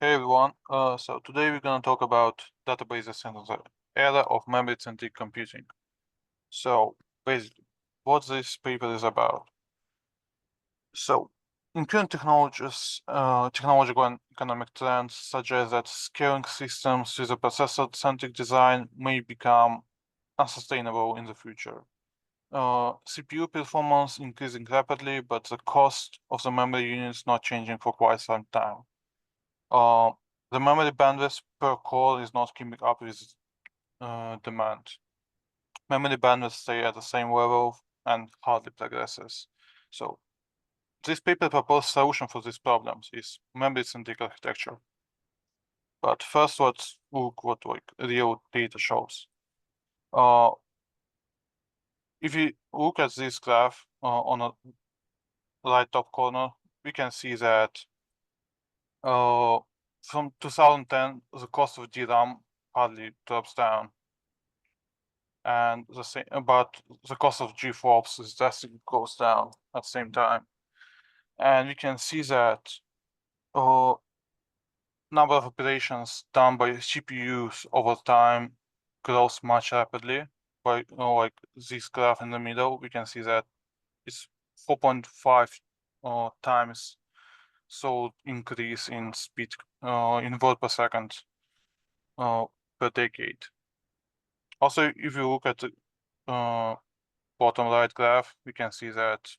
Hey everyone, so today we're going to talk about databases in the era of memory-centric computing. So basically, what this paper is about. So in current technologies, technological and economic trends suggest that scaling systems with a processor-centric design may become unsustainable in the future. CPU performance increasing rapidly, but the cost of the memory units not changing for quite some time. The memory bandwidth per core is not keeping up with demand. Memory bandwidth stay at the same level and hardly progresses. So this paper proposed solution for these problems is memory-centric architecture. But first, let's look what real data shows. If you look at this graph on the right top corner, we can see that from 2010, the cost of DRAM hardly drops down, and the same, but the cost of GFLOPS is drastically goes down at the same time, and we can see that number of operations done by CPUs over time grows much rapidly. By like this graph in the middle, we can see that it's 4.5 times so increase in speed in word per second per decade. Also, if you look at the bottom right graph, we can see that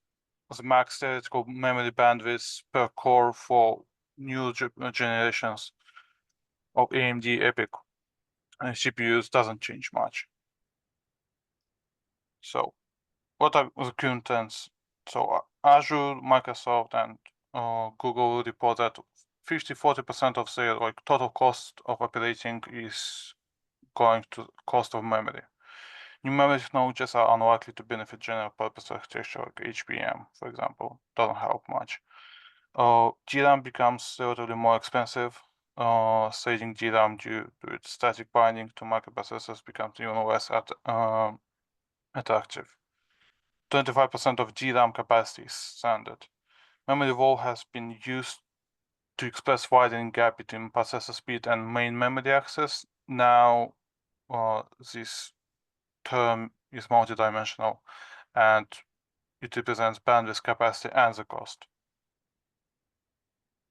the max theoretical memory bandwidth per core for new generations of AMD EPYC CPUs doesn't change much. So, what are the current trends? So, Azure, Microsoft, and Google report that 50-40% of their total cost of operating is going to cost of memory. New memory technologies are unlikely to benefit general purpose architecture like HBM, for example. Doesn't help much. DRAM becomes relatively more expensive. Staging DRAM due to its static binding to microprocessors becomes even less attractive. 25% of DRAM capacity is standard. Memory wall has been used to express widening gap between processor speed and main memory access. Now, this term is multidimensional, and it represents bandwidth, capacity, and the cost.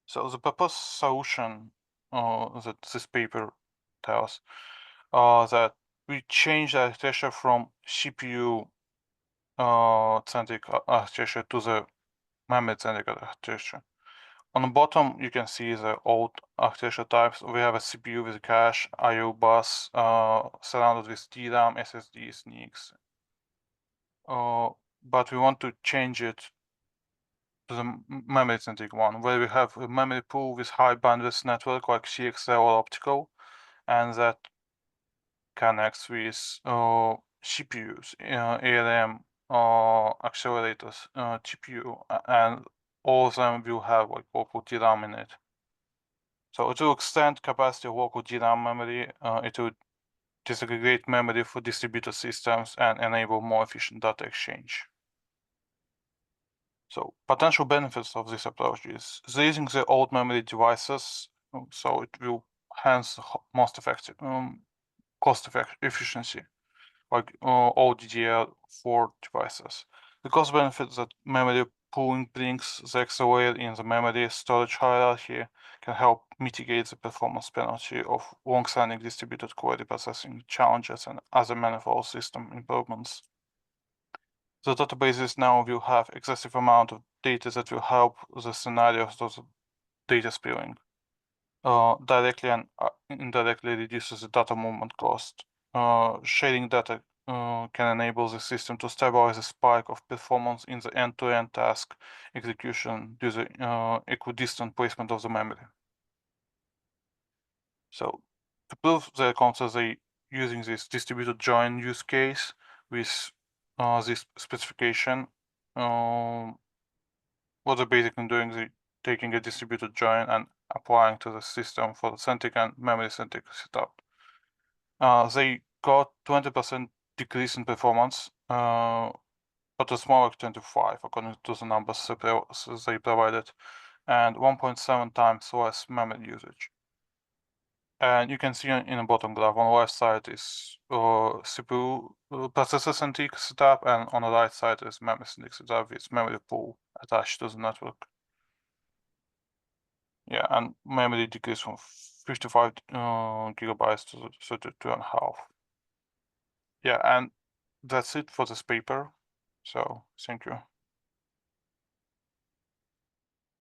So the proposed solution that this paper tells that we change the architecture from CPU centric architecture to the memory-centric architecture. On the bottom, you can see the old architecture types. We have a CPU with a cache, I/O bus, surrounded with DRAM, SSDs, NICs. But we want to change it to the memory-centric one, where we have a memory pool with high bandwidth network like CXL or optical, and that connects with CPUs, ARM, accelerators, GPU, and all of them will have like local DRAM in it. So it will extend capacity of local DRAM memory. It will disaggregate memory for distributed systems and enable more efficient data exchange. So potential benefits of this approach is using the old memory devices, so it will hence most effective, cost efficiency, like all DDR4 devices. The cost benefit that memory pooling brings the extra layer in the memory storage hierarchy can help mitigate the performance penalty of long-standing distributed query processing challenges and other manifold system improvements. The databases now will have excessive amount of data that will help the scenarios of the data spilling. Directly and indirectly reduces the data movement cost. Sharing data can enable the system to stabilize the spike of performance in the end-to-end task execution due to the equidistant placement of the memory. So to prove their concept, they using this distributed join use case with this specification. What they're basically doing is taking a distributed join and applying to the system for the centric and memory-centric setup. They got 20% decrease in performance, but a smaller 25 according to the numbers they provided, and 1.7 times less memory usage. And you can see in the bottom graph on the left side is CPU processor-centric setup, and on the right side is memory-centric setup with memory pool attached to the network. Yeah, and memory decreased from 55 gigabytes to 32.5. Yeah, and that's it for this paper. So thank you.